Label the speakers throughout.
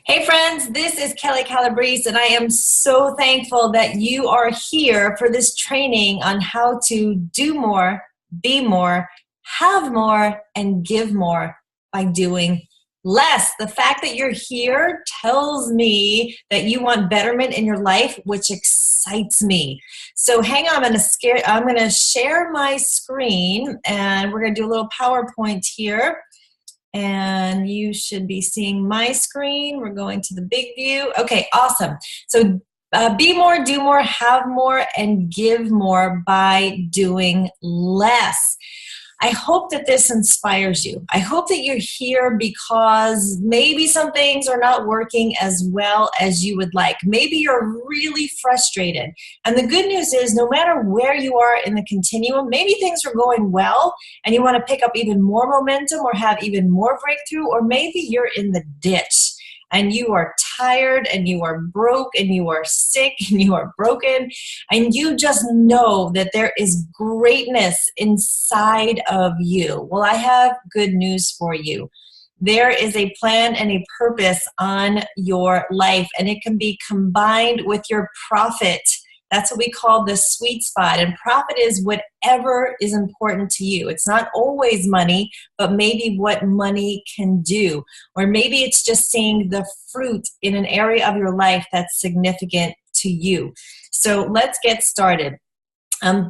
Speaker 1: Hey friends, this is Kelli Calabrese, and I am so thankful that you are here for this training on how to do more, be more, have more, and give more by doing less. The fact that you're here tells me that you want betterment in your life, which excites me. So hang on, I'm gonna share my screen, and we're gonna do a little PowerPoint here. And you should be seeing my screen. We're going to the big view. Okay, awesome. So be more, do more, have more, and give more by doing less. I hope that this inspires you. I hope that you're here because maybe some things are not working as well as you would like. Maybe you're really frustrated. And the good news is no matter where you are in the continuum, maybe things are going well and you want to pick up even more momentum or have even more breakthrough, or maybe you're in the ditch and you are tired and you are broke and you are sick and you are broken and you just know that there is greatness inside of you. Well, I have good news for you. There is a plan and a purpose on your life, and it can be combined with your profit. That's what we call the sweet spot. And profit is whatever is important to you. It's not always money, but maybe what money can do. Or maybe it's just seeing the fruit in an area of your life that's significant to you. So let's get started.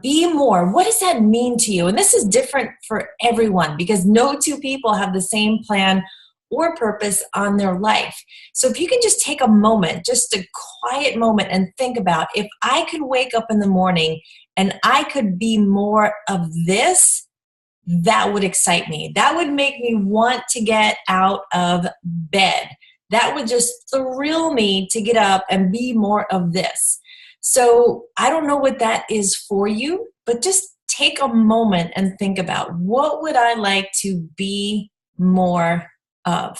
Speaker 1: Be more. What does that mean to you? And this is different for everyone because no two people have the same plan or purpose on their life. So if you can just take a moment, just a quiet moment, and think about, if I could wake up in the morning and I could be more of this, that would excite me. That would make me want to get out of bed. That would just thrill me to get up and be more of this. So I don't know what that is for you, but just take a moment and think about, what would I like to be more of?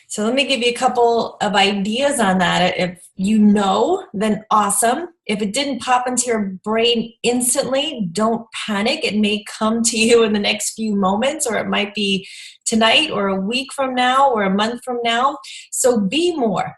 Speaker 1: So let me give you a couple of ideas on that. If you know, then awesome. If it didn't pop into your brain instantly, don't panic. It may come to you in the next few moments, or it might be tonight or a week from now or a month from now. So be more.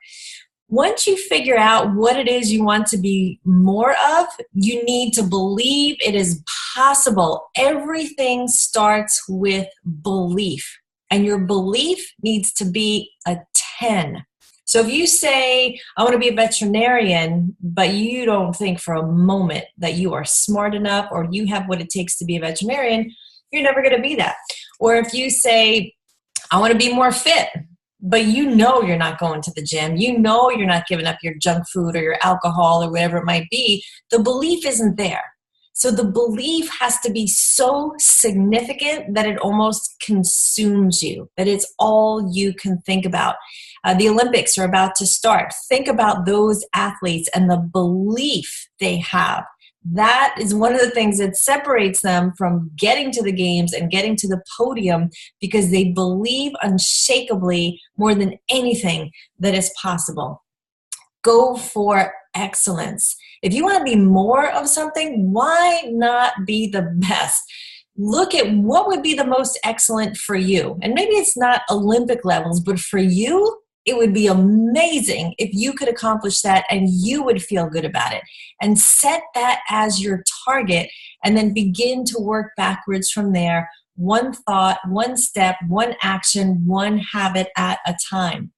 Speaker 1: Once you figure out what it is you want to be more of, you need to believe it is possible. Everything starts with belief, and your belief needs to be a 10. So if you say, I want to be a veterinarian, but you don't think for a moment that you are smart enough or you have what it takes to be a veterinarian, you're never going to be that. Or if you say, I want to be more fit, but you know you're not going to the gym, you know you're not giving up your junk food or your alcohol or whatever it might be, the belief isn't there. So the belief has to be so significant that it almost consumes you, that it's all you can think about. The Olympics are about to start. Think about those athletes and the belief they have. That is one of the things that separates them from getting to the games and getting to the podium, because they believe unshakably more than anything that is possible. Go for excellence. If you want to be more of something, why not be the best? Look at what would be the most excellent for you. And maybe it's not Olympic levels, but for you, it would be amazing if you could accomplish that and you would feel good about it. And set that as your target and then begin to work backwards from there. One thought, one step, one action, one habit at a time.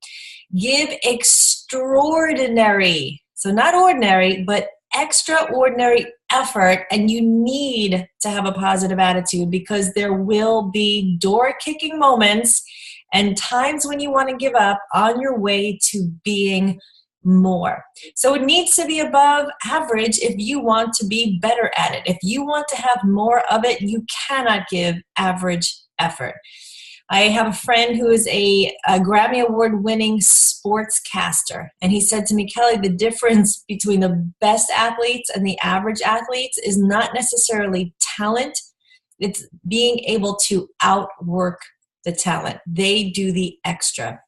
Speaker 1: Give extraordinary, so not ordinary, but extraordinary effort, and you need to have a positive attitude because there will be door-kicking moments and times when you want to give up on your way to being more. So it needs to be above average if you want to be better at it. If you want to have more of it, you cannot give average effort. I have a friend who is a Grammy Award-winning sportscaster, and he said to me, Kelli, the difference between the best athletes and the average athletes is not necessarily talent, it's being able to outwork the talent. They do the extra.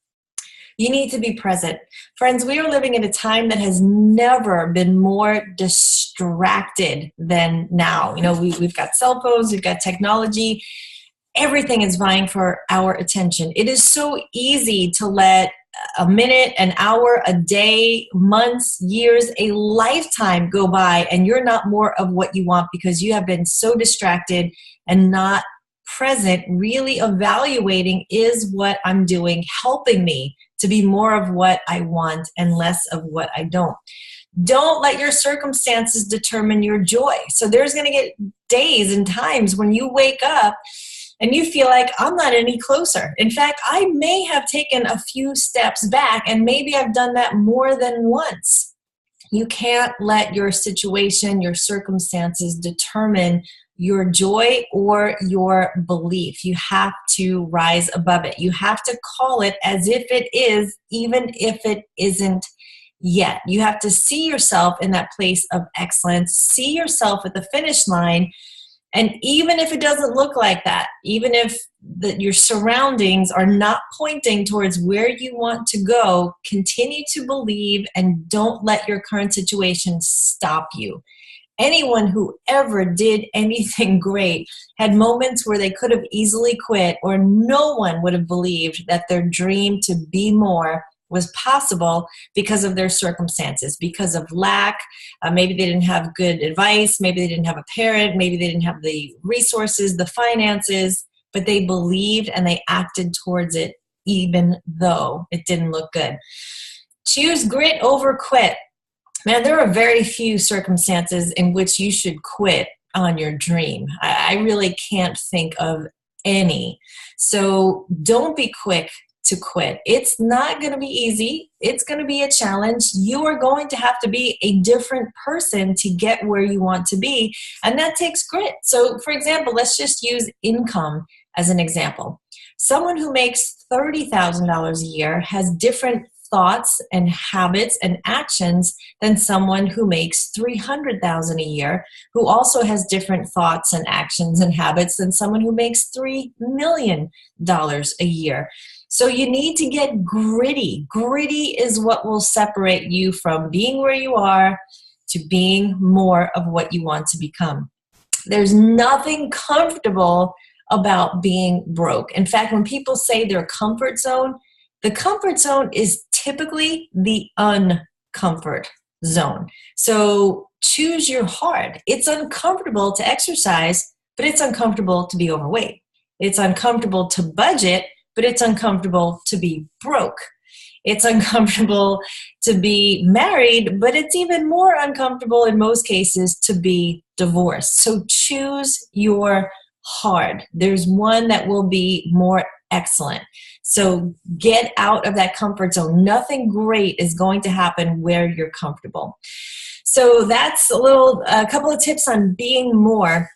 Speaker 1: You need to be present. Friends, we are living in a time that has never been more distracted than now. You know, we've got cell phones, we've got technology. Everything is vying for our attention. It is so easy to let a minute, an hour, a day, months, years, a lifetime go by and you're not more of what you want because you have been so distracted and not present, really evaluating, is what I'm doing helping me to be more of what I want and less of what I don't. Don't let your circumstances determine your joy. So there's going to get days and times when you wake up and you feel like, I'm not any closer. In fact, I may have taken a few steps back, and maybe I've done that more than once. You can't let your situation, your circumstances determine your joy or your belief. You have to rise above it. You have to call it as if it is, even if it isn't yet. You have to see yourself in that place of excellence, see yourself at the finish line. And even if it doesn't look like that, even if your surroundings are not pointing towards where you want to go, continue to believe and don't let your current situation stop you. Anyone who ever did anything great had moments where they could have easily quit, or no one would have believed that their dream to be more was possible because of their circumstances, because of lack. Maybe they didn't have good advice. Maybe they didn't have a parent. Maybe they didn't have the resources, the finances, but they believed and they acted towards it even though it didn't look good. Choose grit over quit. Man, there are very few circumstances in which you should quit on your dream. I really can't think of any. So don't be quick to quit. It's not going to be easy. It's going to be a challenge. You are going to have to be a different person to get where you want to be, and that takes grit. So, for example, let's just use income as an example. Someone who makes $30,000 a year has different thoughts and habits and actions than someone who makes $300,000 a year, who also has different thoughts and actions and habits than someone who makes $3 million a year. So you need to get gritty. Gritty is what will separate you from being where you are to being more of what you want to become. There's nothing comfortable about being broke. In fact, when people say their comfort zone, the comfort zone is typically the uncomfort zone. So choose your hard. It's uncomfortable to exercise, but it's uncomfortable to be overweight. It's uncomfortable to budget, but it's uncomfortable to be broke. It's uncomfortable to be married, but it's even more uncomfortable in most cases to be divorced. So choose your hard. There's one that will be more excellent. So get out of that comfort zone. Nothing great is going to happen where you're comfortable. So that's a couple of tips on being more.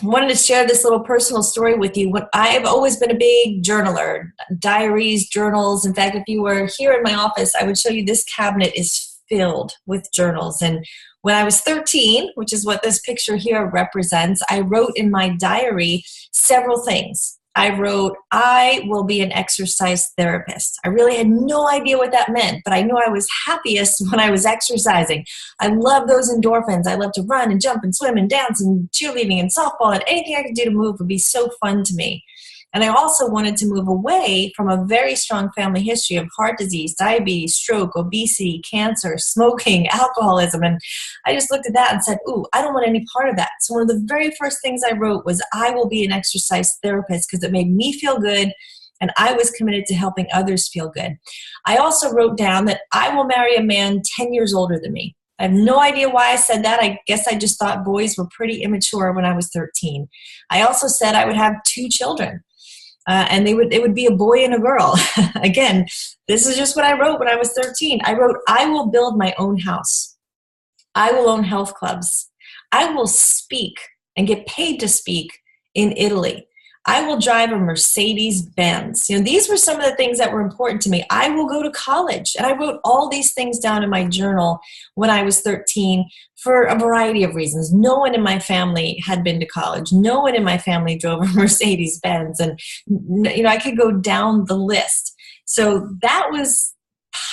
Speaker 1: I wanted to share this little personal story with you. I've always been a big journaler, diaries, journals. In fact, if you were here in my office, I would show you this cabinet is filled with journals. And when I was 13, which is what this picture here represents, I wrote in my diary several things. I wrote, I will be an exercise therapist. I really had no idea what that meant, but I knew I was happiest when I was exercising. I love those endorphins. I love to run and jump and swim and dance and cheerleading and softball, and anything I could do to move would be so fun to me. And I also wanted to move away from a very strong family history of heart disease, diabetes, stroke, obesity, cancer, smoking, alcoholism. And I just looked at that and said, ooh, I don't want any part of that. So one of the very first things I wrote was, I will be an exercise therapist, because it made me feel good and I was committed to helping others feel good. I also wrote down that I will marry a man 10 years older than me. I have no idea why I said that. I guess I just thought boys were pretty immature when I was 13. I also said I would have 2 children. And it would be a boy and a girl. Again, this is just what I wrote when I was 13. I wrote, I will build my own house. I will own health clubs. I will speak and get paid to speak in Italy. I will drive a Mercedes-Benz. These were some of the things that were important to me. I will go to college. And I wrote all these things down in my journal when I was 13 for a variety of reasons. No one in my family had been to college. No one in my family drove a Mercedes-Benz. And, I could go down the list. So that was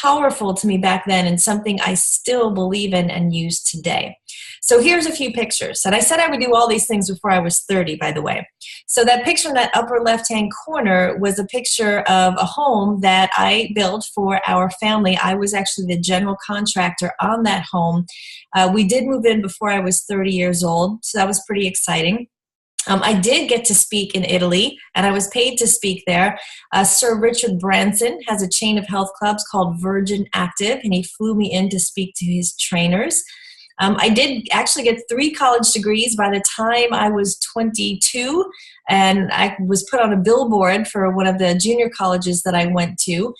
Speaker 1: powerful to me back then and something I still believe in and use today. So here's a few pictures. And I said I would do all these things before I was 30, by the way. So that picture in that upper left-hand corner was a picture of a home that I built for our family. I was actually the general contractor on that home. We did move in before I was 30 years old, so that was pretty exciting. I did get to speak in Italy, and I was paid to speak there. Sir Richard Branson has a chain of health clubs called Virgin Active, and he flew me in to speak to his trainers. I did actually get 3 college degrees by the time I was 22, and I was put on a billboard for one of the junior colleges that I went to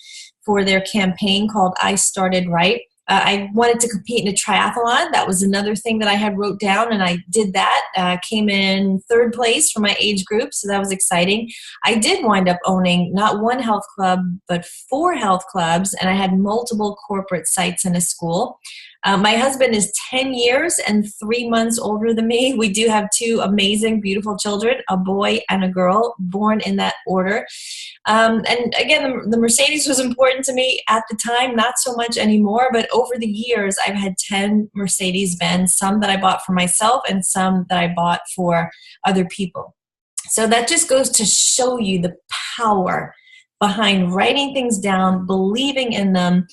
Speaker 1: for their campaign called I Started Right. I wanted to compete in a triathlon. That was another thing that I had wrote down, and I did that. Came in 3rd place for my age group, so that was exciting. I did wind up owning not 1 health club, but 4 health clubs, and I had multiple corporate sites in a school. My husband is 10 years and 3 months older than me. We do have 2 amazing, beautiful children, a boy and a girl, born in that order. And again, the Mercedes was important to me at the time, not so much anymore, but over the years, I've had 10 Mercedes-Benz, some that I bought for myself and some that I bought for other people. So that just goes to show you the power behind writing things down, believing in them,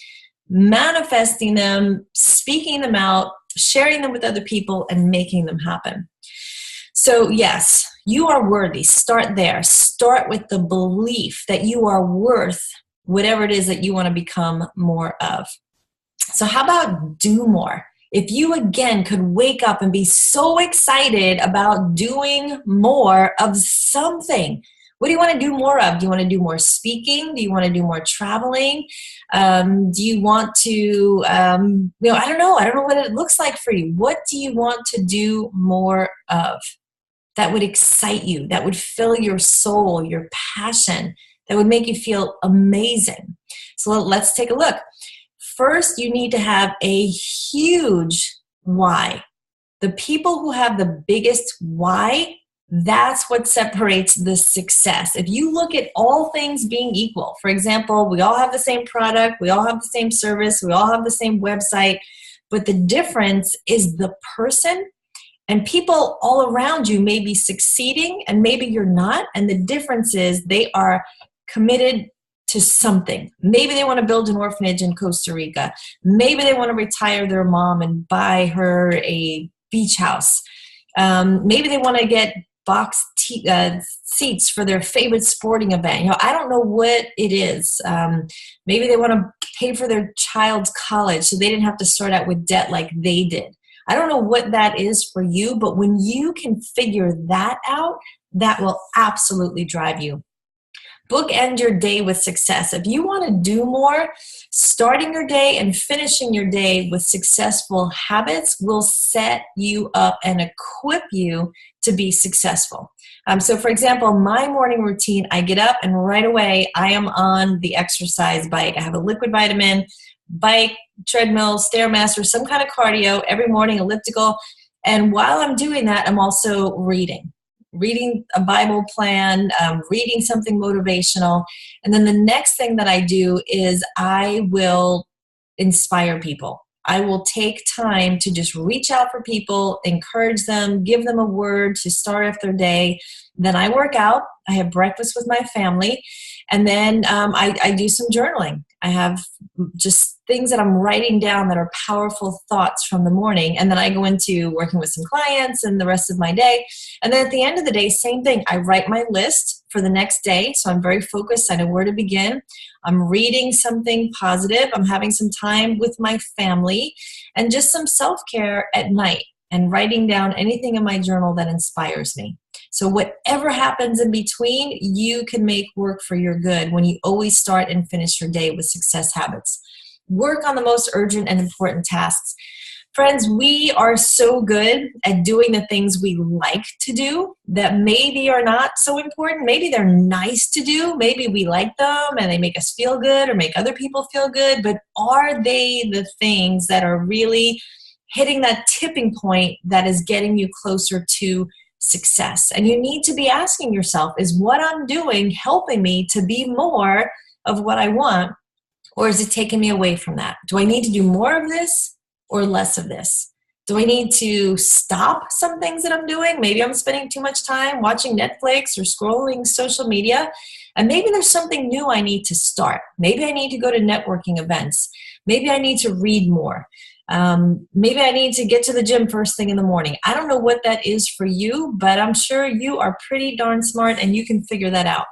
Speaker 1: manifesting them, speaking them out, sharing them with other people, and making them happen. So yes, you are worthy. Start there. Start with the belief that you are worth whatever it is that you want to become more of. So how about do more? If you, again, could wake up and be so excited about doing more of something, what do you want to do more of? Do you want to do more speaking? Do you want to do more traveling? Do you want to, I don't know. I don't know what it looks like for you. What do you want to do more of that would excite you, that would fill your soul, your passion, that would make you feel amazing? So let's take a look. First, you need to have a huge why. The people who have the biggest why, that's what separates the success. If you look at all things being equal, for example, we all have the same product, we all have the same service, we all have the same website, but the difference is the person, and people all around you may be succeeding and maybe you're not, and the difference is they are committed to something. Maybe they want to build an orphanage in Costa Rica. Maybe they want to retire their mom and buy her a beach house. Maybe they want to get box seats for their favorite sporting event. I don't know what it is. Maybe they want to pay for their child's college so they didn't have to start out with debt like they did. I don't know what that is for you, but when you can figure that out, that will absolutely drive you. Bookend your day with success. If you want to do more, starting your day and finishing your day with successful habits will set you up and equip you to be successful. So for example, my morning routine, I get up and right away I am on the exercise bike. I have a liquid vitamin, bike, treadmill, Stairmaster, some kind of cardio every morning, elliptical. And while I'm doing that, I'm also reading a Bible plan, reading something motivational. And then the next thing that I do is I will inspire people. I will take time to just reach out for people, encourage them, give them a word to start off their day. Then I work out. I have breakfast with my family. And then I do some journaling. I have just things that I'm writing down that are powerful thoughts from the morning. And then I go into working with some clients and the rest of my day. And then at the end of the day, same thing. I write my list for the next day. So I'm very focused. I know where to begin. I'm reading something positive. I'm having some time with my family and just some self-care at night and writing down anything in my journal that inspires me. So whatever happens in between, you can make work for your good when you always start and finish your day with success habits. Work on the most urgent and important tasks. Friends, we are so good at doing the things we like to do that maybe are not so important. Maybe they're nice to do. Maybe we like them and they make us feel good or make other people feel good. But are they the things that are really hitting that tipping point that is getting you closer to success? And you need to be asking yourself, is what I'm doing helping me to be more of what I want? Or is it taking me away from that? Do I need to do more of this or less of this? Do I need to stop some things that I'm doing? Maybe I'm spending too much time watching Netflix or scrolling social media. And maybe there's something new I need to start. Maybe I need to go to networking events. Maybe I need to read more. Maybe I need to get to the gym first thing in the morning. I don't know what that is for you, but I'm sure you are pretty darn smart and you can figure that out.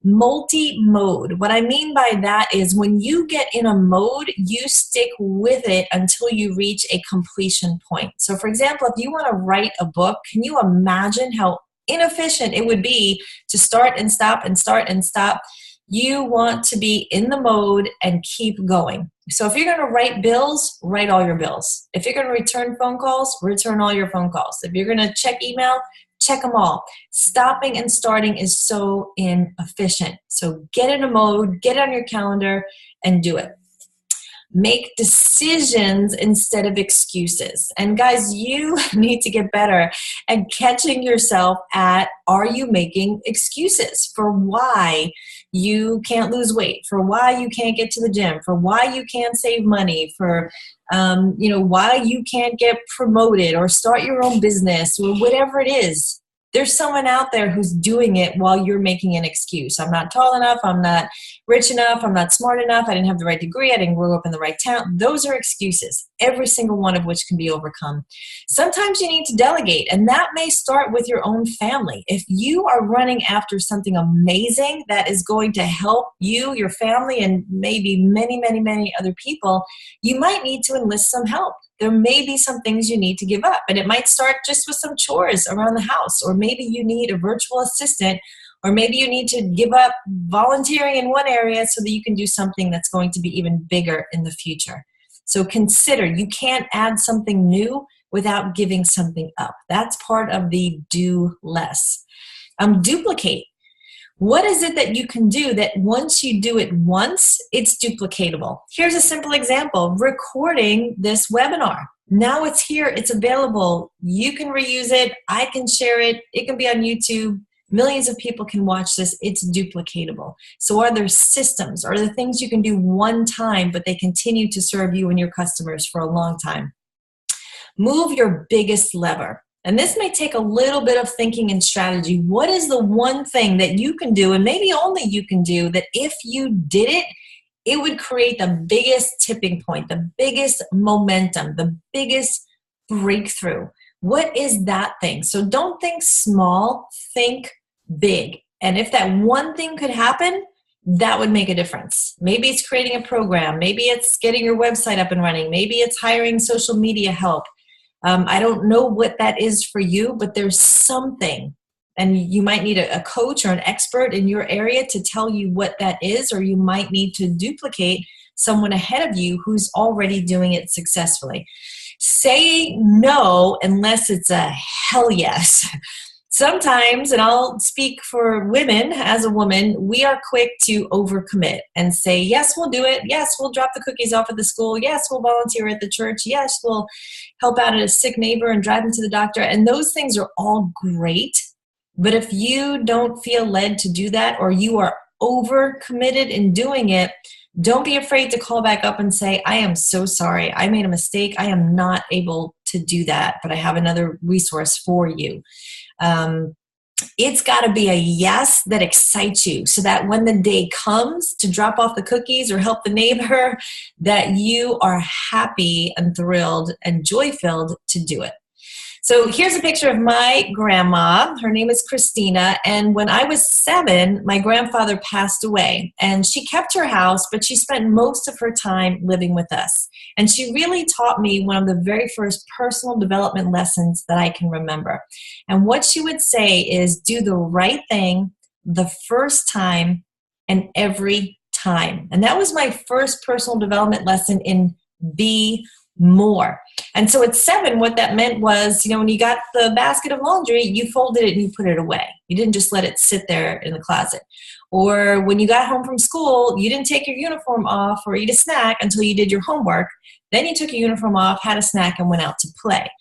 Speaker 1: Multi-mode. What I mean by that is when you get in a mode, you stick with it until you reach a completion point. So for example, if you want to write a book, can you imagine how inefficient it would be to start and stop and start and stop? You want to be in the mode and keep going. So if you're going to write bills, write all your bills. If you're going to return phone calls, return all your phone calls. If you're going to check email, check them all. Stopping and starting is so inefficient. So get in a mode, get on your calendar, and do it. Make decisions instead of excuses. And guys, you need to get better at catching yourself at, are you making excuses for why you can't lose weight, for why you can't get to the gym, for why you can't save money, for why you can't get promoted or start your own business or whatever it is. There's someone out there who's doing it while you're making an excuse. I'm not tall enough. I'm not rich enough. I'm not smart enough. I didn't have the right degree. I didn't grow up in the right town. Those are excuses, every single one of which can be overcome. Sometimes you need to delegate, and that may start with your own family. If you are running after something amazing that is going to help you, your family, and maybe many, many, many other people, you might need to enlist some help. There may be some things you need to give up, and it might start just with some chores around the house, or maybe you need a virtual assistant, or maybe you need to give up volunteering in one area so that you can do something that's going to be even bigger in the future. So consider, you can't add something new without giving something up. That's part of the do less. Duplicate. What is it that you can do that once you do it once, it's duplicatable? Here's a simple example, recording this webinar. Now it's here, it's available. You can reuse it, I can share it, it can be on YouTube. Millions of people can watch this, it's duplicatable. So are there systems, are there things you can do one time, but they continue to serve you and your customers for a long time? Move your biggest lever. And this may take a little bit of thinking and strategy. What is the one thing that you can do, and maybe only you can do, that if you did it, it would create the biggest tipping point, the biggest momentum, the biggest breakthrough? What is that thing? So don't think small, think big. And if that one thing could happen, that would make a difference. Maybe it's creating a program. Maybe it's getting your website up and running. Maybe it's hiring social media help. I don't know what that is for you, but there's something, and you might need a coach or an expert in your area to tell you what that is, or you might need to duplicate someone ahead of you who's already doing it successfully. Say no unless it's a hell yes. Sometimes, and I'll speak for women as a woman, we are quick to overcommit and say, yes, we'll do it. Yes, we'll drop the cookies off at the school. Yes, we'll volunteer at the church. Yes, we'll help out a sick neighbor and drive him to the doctor. And those things are all great. But if you don't feel led to do that, or you are overcommitted in doing it, don't be afraid to call back up and say, I am so sorry. I made a mistake. I am not able to do that, but I have another resource for you. It's got to be a yes that excites you, so that when the day comes to drop off the cookies or help the neighbor, that you are happy and thrilled and joy-filled to do it. So here's a picture of my grandma. Her name is Christina. And when I was 7, my grandfather passed away. And she kept her house, but she spent most of her time living with us. And she really taught me one of the very first personal development lessons that I can remember. And what she would say is, do the right thing the first time and every time. And that was my first personal development lesson in be more. And so at 7, what that meant was, when you got the basket of laundry, you folded it and you put it away. You didn't just let it sit there in the closet. Or when you got home from school, you didn't take your uniform off or eat a snack until you did your homework. Then you took your uniform off, had a snack, and went out to play.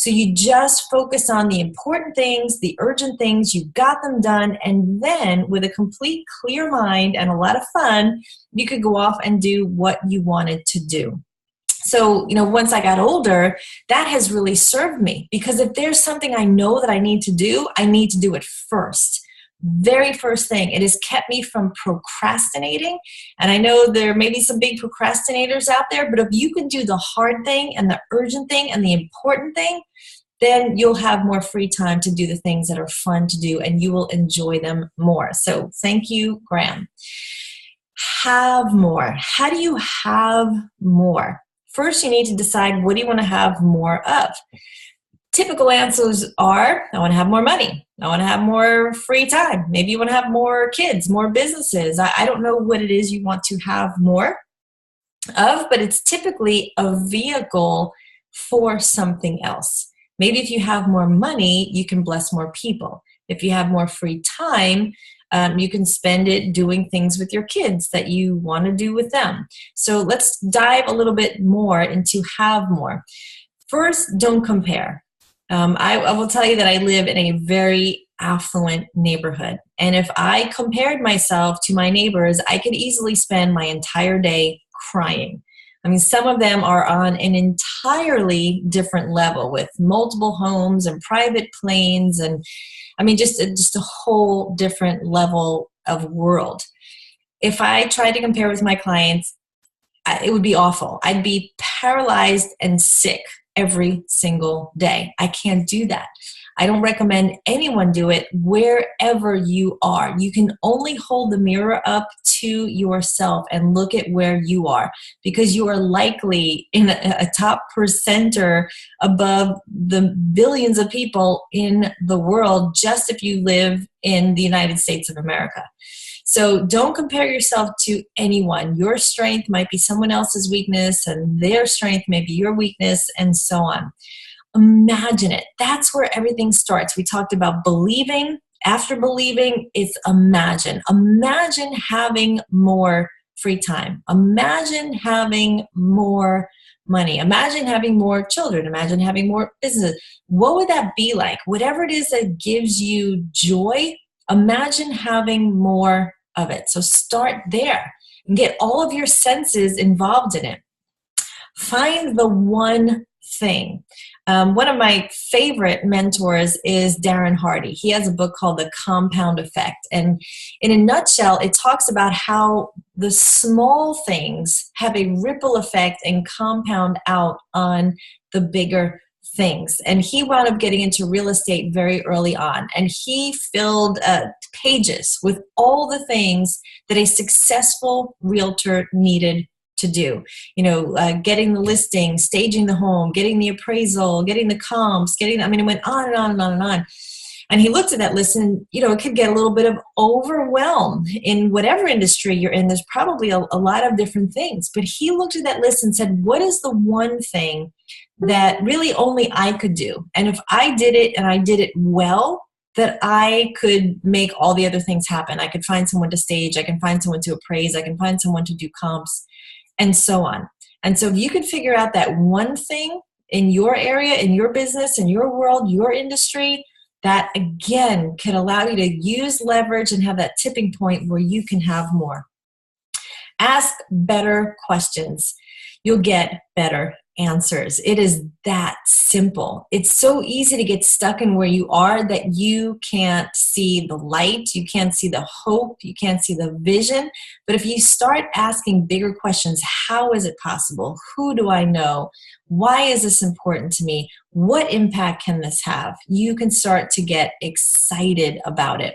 Speaker 1: So you just focus on the important things, the urgent things, you got them done, and then with a complete clear mind and a lot of fun, you could go off and do what you wanted to do. So, once I got older, that has really served me, because if there's something I know that I need to do it first. Very first thing. It has kept me from procrastinating. And I know there may be some big procrastinators out there, but if you can do the hard thing and the urgent thing and the important thing, then you'll have more free time to do the things that are fun to do, and you will enjoy them more. So thank you, Graham. Have more. How do you have more? First, you need to decide, what do you want to have more of? Typical answers are, I want to have more money. I want to have more free time. Maybe you want to have more kids, more businesses. I don't know what it is you want to have more of, but it's typically a vehicle for something else. Maybe if you have more money, you can bless more people. If you have more free time, you can spend it doing things with your kids that you want to do with them. So let's dive a little bit more into have more. First, don't compare. I will tell you that I live in a very affluent neighborhood. And if I compared myself to my neighbors, I could easily spend my entire day crying. I mean, some of them are on an entirely different level with multiple homes and private planes, and I mean, just a whole different level of world. If I tried to compare with my clients, it would be awful. I'd be paralyzed and sick every single day. I can't do that. I don't recommend anyone do it wherever you are. You can only hold the mirror up to yourself and look at where you are, because you are likely in a top percenter above the billions of people in the world, just if you live in the United States of America. So don't compare yourself to anyone. Your strength might be someone else's weakness, and their strength may be your weakness, and so on. Imagine it. That's where everything starts. We talked about believing. After believing, it's imagine. Imagine having more free time. Imagine having more money. Imagine having more children. Imagine having more business. What would that be like? Whatever it is that gives you joy, imagine having more of it. So start there and get all of your senses involved in it. Find the one thing. One of my favorite mentors is Darren Hardy. He has a book called The Compound Effect. And in a nutshell, it talks about how the small things have a ripple effect and compound out on the bigger things. And he wound up getting into real estate very early on. And he filled pages with all the things that a successful realtor needed to do. Getting the listing, staging the home, getting the appraisal, getting the comps, it went on and on and on and on. And he looked at that list and, it could get a little bit of overwhelm in whatever industry you're in. There's probably a lot of different things. But he looked at that list and said, what is the one thing that really only I could do? And if I did it and I did it well, that I could make all the other things happen. I could find someone to stage. I can find someone to appraise. I can find someone to do comps, and so on. And so if you could figure out that one thing in your area, in your business, in your world, your industry, that again could allow you to use leverage and have that tipping point where you can have more. Ask better questions. You'll get better answers. It is that simple. It's so easy to get stuck in where you are that you can't see the light, you can't see the hope, you can't see the vision. But if you start asking bigger questions, how is it possible? Who do I know? Why is this important to me? What impact can this have? You can start to get excited about it.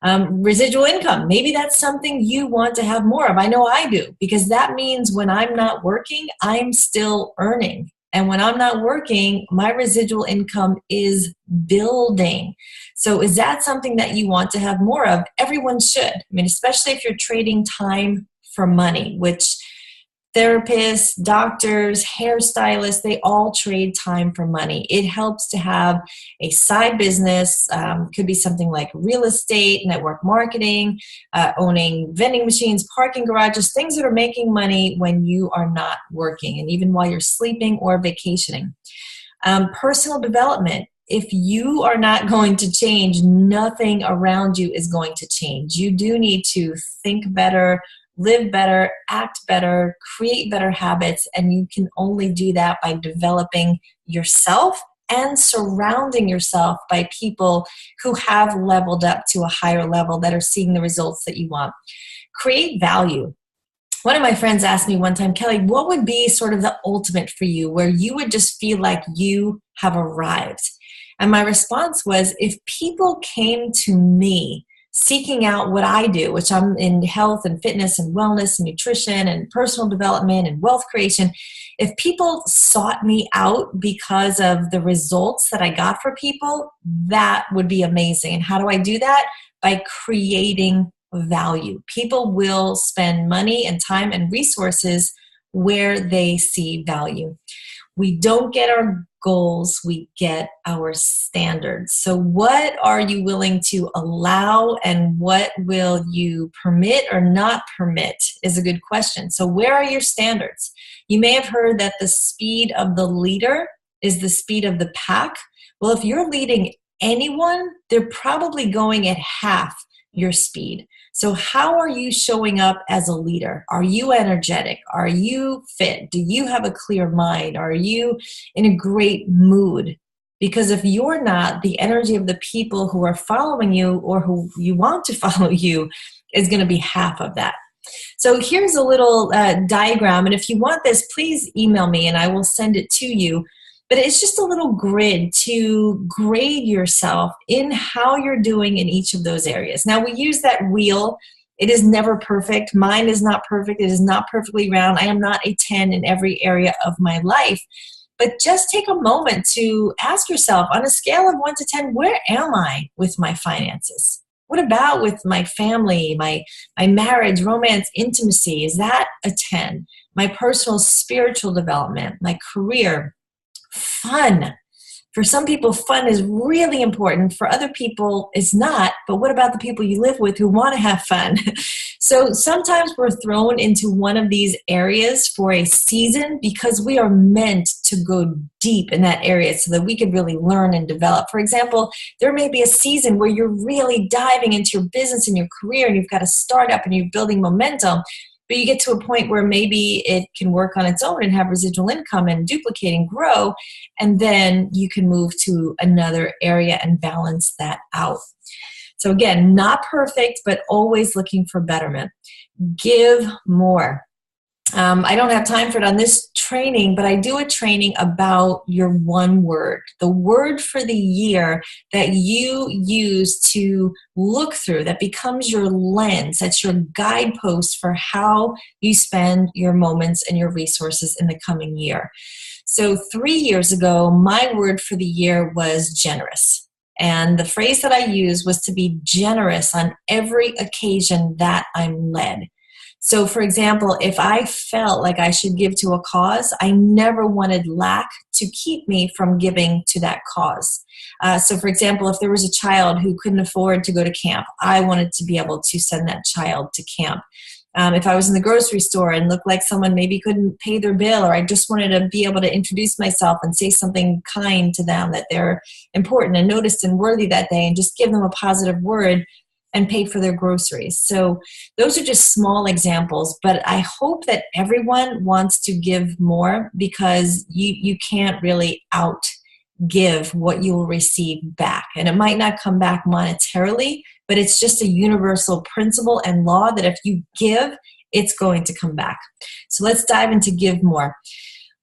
Speaker 1: Residual income. Maybe that's something you want to have more of. I know I do, because that means when I'm not working, I'm still earning. And when I'm not working, my residual income is building. So is that something that you want to have more of? Everyone should. Especially if you're trading time for money, which therapists, doctors, hairstylists, they all trade time for money. It helps to have a side business, could be something like real estate, network marketing, owning vending machines, parking garages, things that are making money when you are not working and even while you're sleeping or vacationing. Personal development. If you are not going to change, nothing around you is going to change. You do need to think better, live better, act better, create better habits, and you can only do that by developing yourself and surrounding yourself by people who have leveled up to a higher level that are seeing the results that you want. Create value. One of my friends asked me one time, Kelli, what would be sort of the ultimate for you where you would just feel like you have arrived? And my response was, if people came to me seeking out what I do, which I'm in health and fitness and wellness and nutrition and personal development and wealth creation, if people sought me out because of the results that I got for people, that would be amazing. And how do I do that? By creating value. People will spend money and time and resources where they see value. We don't get our goals, we get our standards. So what are you willing to allow, and what will you permit or not permit is a good question. So where are your standards? You may have heard that the speed of the leader is the speed of the pack. Well, if you're leading anyone, they're probably going at half your speed. So how are you showing up as a leader? Are you energetic? Are you fit? Do you have a clear mind? Are you in a great mood? Because if you're not, the energy of the people who are following you or who you want to follow you is going to be half of that. So here's a little diagram. And if you want this, please email me and I will send it to you. But it's just a little grid to grade yourself in how you're doing in each of those areas. Now, we use that wheel. It is never perfect. Mine is not perfect. It is not perfectly round. I am not a 10 in every area of my life. But just take a moment to ask yourself, on a scale of 1 to 10, where am I with my finances? What about with my family, my marriage, romance, intimacy? Is that a 10? My personal spiritual development, my career, fun. For some people, fun is really important. For other people, it's not. But what about the people you live with who want to have fun? So sometimes we're thrown into one of these areas for a season because we are meant to go deep in that area so that we could really learn and develop. For example, there may be a season where you're really diving into your business and your career and you've got a startup and you're building momentum. But you get to a point where maybe it can work on its own and have residual income and duplicate and grow, and then you can move to another area and balance that out. So again, not perfect, but always looking for betterment. Give more. I don't have time for it on this training, but I do a training about your one word, the word for the year that you use to look through, that becomes your lens, that's your guidepost for how you spend your moments and your resources in the coming year. So 3 years ago, my word for the year was generous. And the phrase that I used was to be generous on every occasion that I'm led. So, for example, if I felt like I should give to a cause, I never wanted lack to keep me from giving to that cause. So, for example, if there was a child who couldn't afford to go to camp, I wanted to be able to send that child to camp. If I was in the grocery store and looked like someone maybe couldn't pay their bill, or I just wanted to be able to introduce myself and say something kind to them, that they're important and noticed and worthy that day, and just give them a positive word and pay for their groceries. So those are just small examples, but I hope that everyone wants to give more, because you can't really outgive what you will receive back. And it might not come back monetarily, but it's just a universal principle and law that if you give, it's going to come back. So let's dive into give more.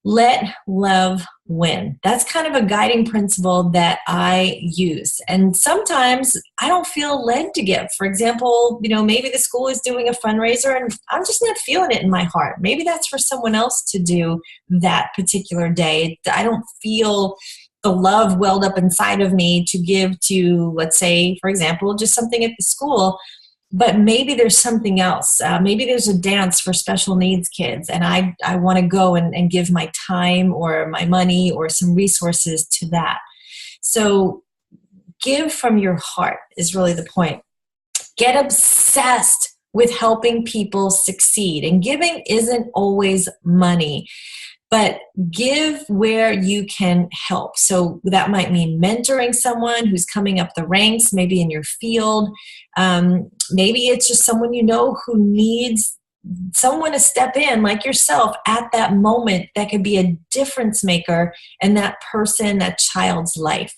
Speaker 1: Let love win. That's kind of a guiding principle that I use. And sometimes I don't feel led to give. For example, maybe the school is doing a fundraiser and I'm just not feeling it in my heart. Maybe that's for someone else to do that particular day. I don't feel the love welled up inside of me to give to, let's say, for example, just something at the school. But maybe there's something else. Maybe there's a dance for special needs kids, and I want to go and give my time or my money or some resources to that. So give from your heart is really the point. Get obsessed with helping people succeed. And giving isn't always money. but give where you can help. So that might mean mentoring someone who's coming up the ranks, maybe in your field. Maybe it's just someone you know who needs someone to step in like yourself at that moment that could be a difference maker in that person, that child's life.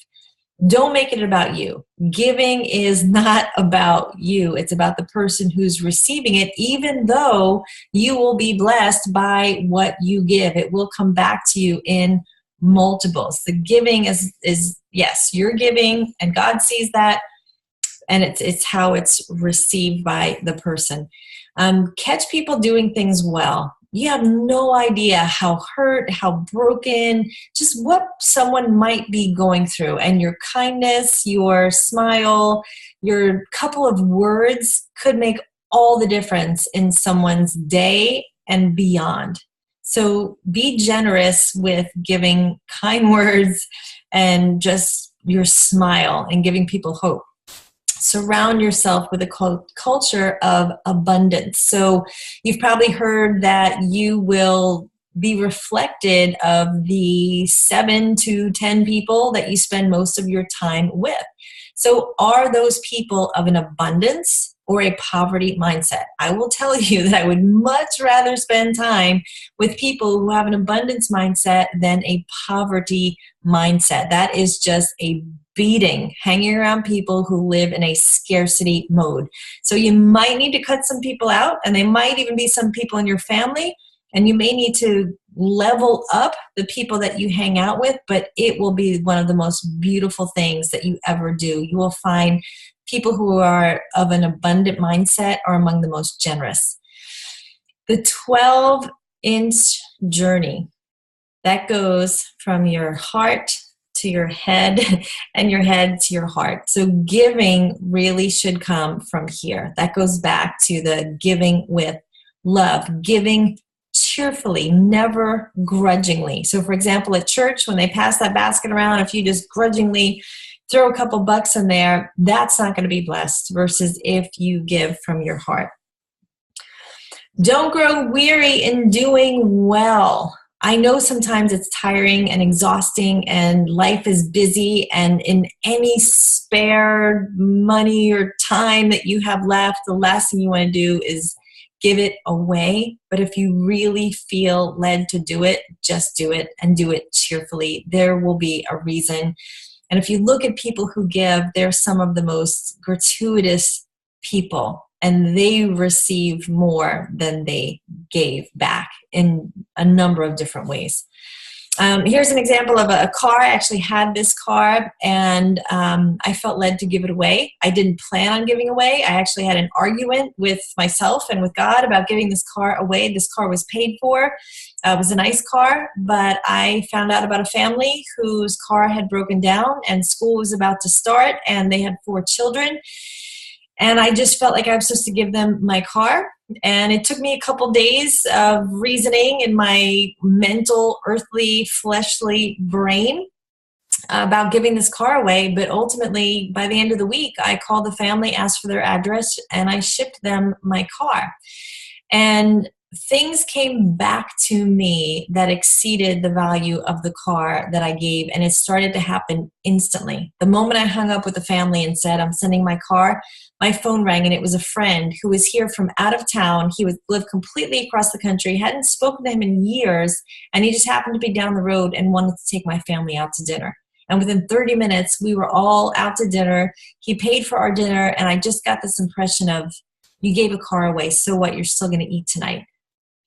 Speaker 1: Don't make it about you. Giving is not about you. It's about the person who's receiving it, even though you will be blessed by what you give. It will come back to you in multiples. The giving is yes, you're giving and God sees that, and it's how it's received by the person. Catch people doing things well. You have no idea how hurt, how broken, just what someone might be going through. And your kindness, your smile, your couple of words could make all the difference in someone's day and beyond. So be generous with giving kind words and just your smile and giving people hope. Surround yourself with a culture of abundance. So you've probably heard that you will be reflected of the 7 to 10 people that you spend most of your time with. So are those people of an abundance or a poverty mindset? I will tell you that I would much rather spend time with people who have an abundance mindset than a poverty mindset. That is just a beating, hanging around people who live in a scarcity mode. So you might need to cut some people out, and they might even be some people in your family, and you may need to level up the people that you hang out with, but it will be one of the most beautiful things that you ever do. You will find people who are of an abundant mindset are among the most generous. The 12-inch journey, that goes from your heart to your head and your head to your heart. So giving really should come from here. That goes back to the giving with love, giving cheerfully, never grudgingly. So for example, at church, when they pass that basket around, if you just grudgingly throw a couple bucks in there, that's not going to be blessed versus if you give from your heart. Don't grow weary in doing well. I know sometimes it's tiring and exhausting and life is busy, and in any spare money or time that you have left, the last thing you want to do is give it away. But if you really feel led to do it, just do it and do it cheerfully. There will be a reason. And if you look at people who give, they're some of the most gratuitous people, and they received more than they gave back in a number of different ways. Here's an example of a car. I actually had this car, and I felt led to give it away. I didn't plan on giving away. I actually had an argument with myself and with God about giving this car away. This car was paid for. It was a nice car, but I found out about a family whose car had broken down, and school was about to start, and they had 4 children. And I just felt like I was supposed to give them my car. And it took me a couple days of reasoning in my mental, earthly, fleshly brain about giving this car away. But ultimately, by the end of the week, I called the family, asked for their address, and I shipped them my car. And things came back to me that exceeded the value of the car that I gave, and it started to happen instantly. The moment I hung up with the family and said, I'm sending my car, my phone rang, and it was a friend who was here from out of town. He lived completely across the country, hadn't spoken to him in years, and he just happened to be down the road and wanted to take my family out to dinner. And within 30 minutes, we were all out to dinner. He paid for our dinner, and I just got this impression of, you gave a car away, so what? You're still going to eat tonight.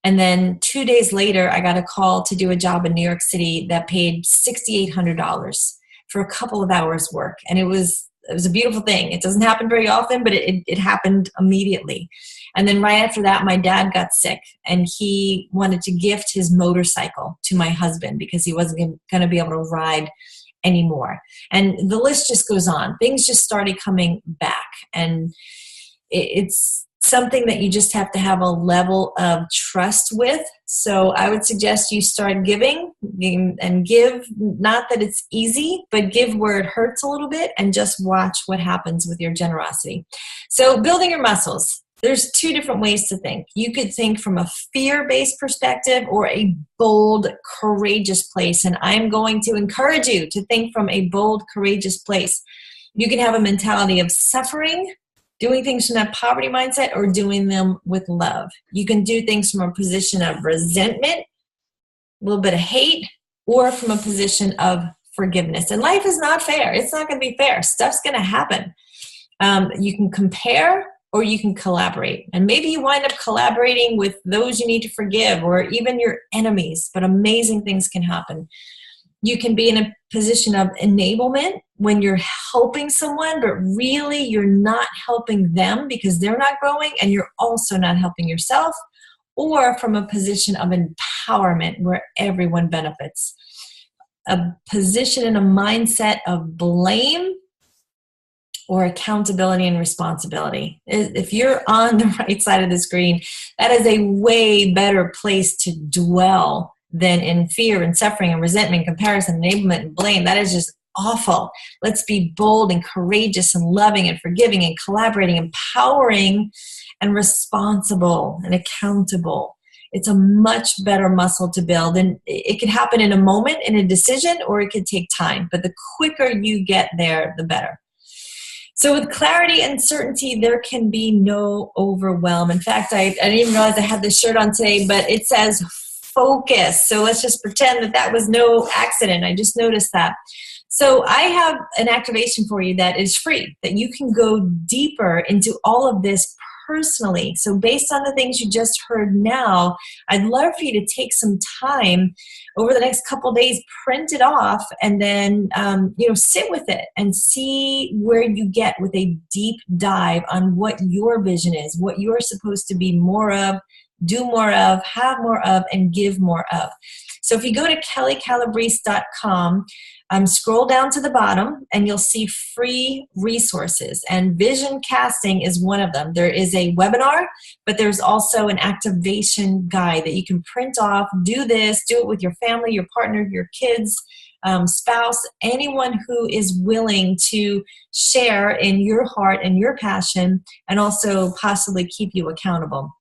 Speaker 1: And then 2 days later, I got a call to do a job in New York City that paid $6,800 for a couple of hours work. And it was a beautiful thing. It doesn't happen very often, but it happened immediately. And then right after that, my dad got sick, and he wanted to gift his motorcycle to my husband because he wasn't going to be able to ride anymore. And the list just goes on. Things just started coming back. And it's something that you just have to have a level of trust with. So I would suggest you start giving, and give, not that it's easy, but give where it hurts a little bit, and just watch what happens with your generosity. So building your muscles. there's two different ways to think. You could think from a fear-based perspective or a bold, courageous place. And I'm going to encourage you to think from a bold, courageous place. You can have a mentality of suffering, doing things from that poverty mindset, or doing them with love. You can do things from a position of resentment, a little bit of hate, or from a position of forgiveness. And life is not fair. It's not going to be fair. Stuff's going to happen. You can compare or you can collaborate. And maybe you wind up collaborating with those you need to forgive or even your enemies, but amazing things can happen. You can be in a position of enablement when you're helping someone, but really you're not helping them because they're not growing, and you're also not helping yourself, or from a position of empowerment where everyone benefits. A position and a mindset of blame or accountability and responsibility. If you're on the right side of the screen, that is a way better place to dwell than in fear and suffering and resentment, comparison, enablement, and blame. That is just awful. Let's be bold and courageous and loving and forgiving and collaborating, empowering and responsible and accountable. It's a much better muscle to build. And it can happen in a moment, in a decision, or it could take time. But the quicker you get there, the better. So with clarity and certainty, there can be no overwhelm. In fact, I didn't even realize I had this shirt on today, but it says focus. So let's just pretend that that was no accident. I just noticed that. So I have an activation for you that is free, that you can go deeper into all of this personally. So based on the things you just heard now, I'd love for you to take some time over the next couple of days, print it off, and then sit with it and see where you get with a deep dive on what your vision is, what you're supposed to be more of, do more of, have more of, and give more of. So if you go to kellicalabrese.com, scroll down to the bottom and you'll see free resources, and vision casting is one of them. There is a webinar, but there's also an activation guide that you can print off. Do this, do it with your family, your partner, your kids, spouse, anyone who is willing to share in your heart and your passion, and also possibly keep you accountable.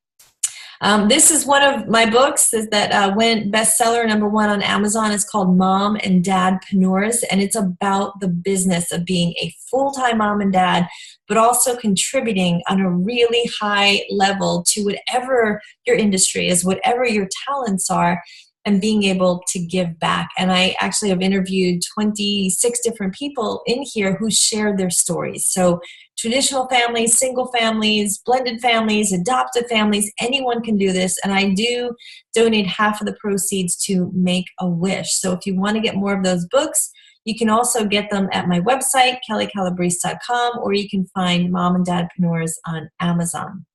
Speaker 1: This is one of my books that went bestseller #1 on Amazon. It's called Mom and Dadpreneurs, and it's about the business of being a full-time mom and dad, but also contributing on a really high level to whatever your industry is, whatever your talents are, and being able to give back. And I actually have interviewed 26 different people in here who shared their stories. So traditional families, single families, blended families, adopted families, anyone can do this. And I do donate half of the proceeds to Make-A-Wish. So if you want to get more of those books, you can also get them at my website, kellicalabrese.com, or you can find Mom and Dadpreneurs on Amazon.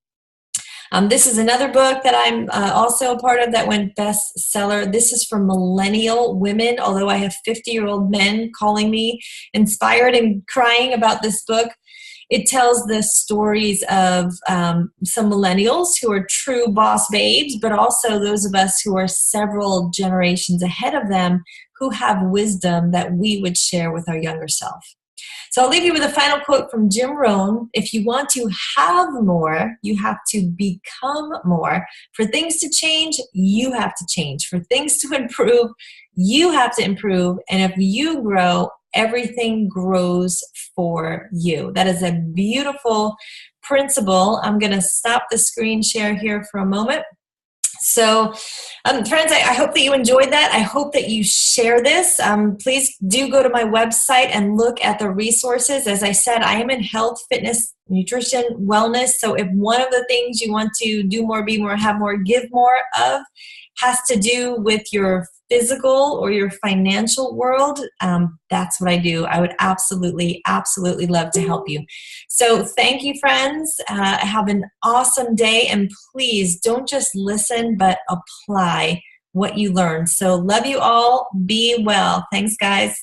Speaker 1: This is another book that I'm also a part of that went bestseller. This is for Millennial Women, although I have 50-year-old men calling me inspired and crying about this book. It tells the stories of some millennials who are true boss babes, but also those of us who are several generations ahead of them who have wisdom that we would share with our younger self. So I'll leave you with a final quote from Jim Rohn. If you want to have more, you have to become more. For things to change, you have to change. For things to improve, you have to improve. And if you grow, everything grows for you. That is a beautiful principle. I'm going to stop the screen share here for a moment. So, friends, I hope that you enjoyed that. I hope that you share this. Please do go to my website and look at the resources. As I said, I am in health, fitness, nutrition, wellness. So if one of the things you want to do more, be more, have more, give more of has to do with your physical or your financial world, that's what I do. I would absolutely, absolutely love to help you. So thank you, friends. Have an awesome day. And please don't just listen, but apply what you learned. So love you all. Be well. Thanks, guys.